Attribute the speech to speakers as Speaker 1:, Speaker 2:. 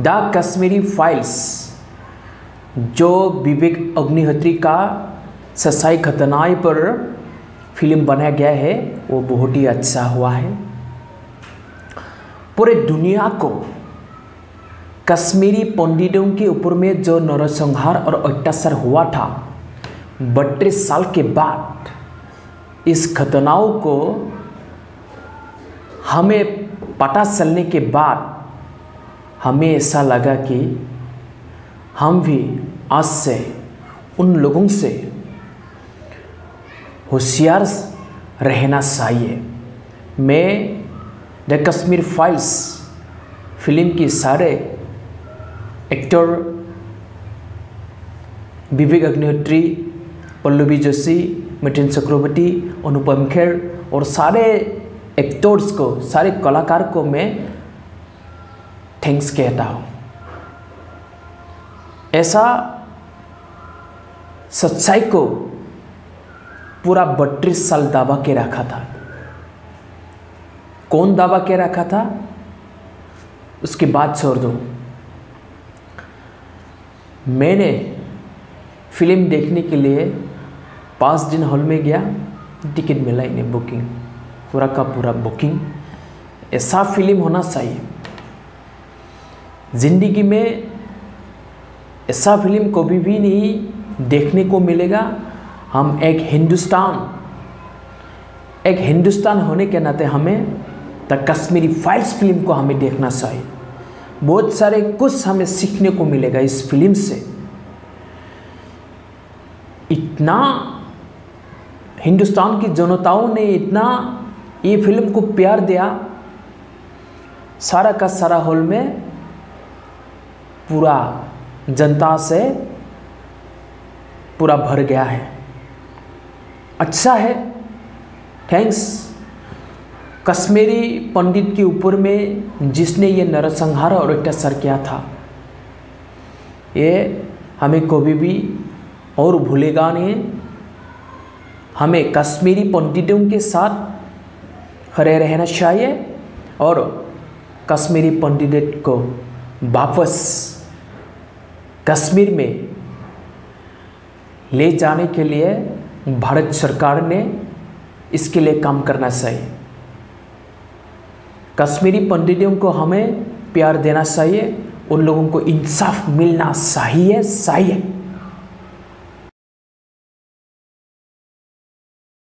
Speaker 1: The Kashmiri files जो विवेक अग्निहोत्री का सच्चाई घटनाएं पर फिल्म बनाया गया है वो बहुत ही अच्छा हुआ है। पूरे दुनिया को कश्मीरी पंडितों के ऊपर में जो नरसंहार और अत्याचार हुआ था 32 साल के बाद इस घटनाओं को हमें पता चलने के बाद हमें ऐसा लगा कि हम भी आज से उन लोगों से होशियार रहना चाहिए। मैं द कश्मीर फाइल्स फिल्म की सारे एक्टर विवेक अग्निहोत्री, पल्लवी जोशी, मिथुन चक्रवर्ती, अनुपम खेर और सारे एक्टर्स को, सारे कलाकार को मैं थैंक्स कहता हूँ। ऐसा सच्चाई को पूरा 32 साल दावा के रखा था। कौन दावा के रखा था उसकी बात छोड़ दो। मैंने फिल्म देखने के लिए 5 दिन हॉल में गया, टिकट मिला ही नहीं, बुकिंग पूरा का पूरा बुकिंग। ऐसा फिल्म होना चाहिए जिंदगी में। ऐसा फिल्म कभी भी नहीं देखने को मिलेगा। हम एक हिंदुस्तान होने के नाते हमें द कश्मीरी फाइल्स फिल्म को हमें देखना चाहिए। बहुत सारे कुछ हमें सीखने को मिलेगा इस फिल्म से। इतना हिंदुस्तान की जनताओं ने इतना ये फिल्म को प्यार दिया, सारा का सारा हॉल में पूरा जनता से पूरा भर गया है। अच्छा है, थैंक्स कश्मीरी पंडित के ऊपर में जिसने ये नरसंहार और अत्याचार किया था, ये हमें कभी भी और भूलेगा नहीं। हमें कश्मीरी पंडितों के साथ खड़े रहना चाहिए और कश्मीरी पंडित को वापस कश्मीर में ले जाने के लिए भारत सरकार ने इसके लिए काम करना चाहिए। कश्मीरी पंडितों को हमें प्यार देना चाहिए, उन लोगों को इंसाफ मिलना चाहिए।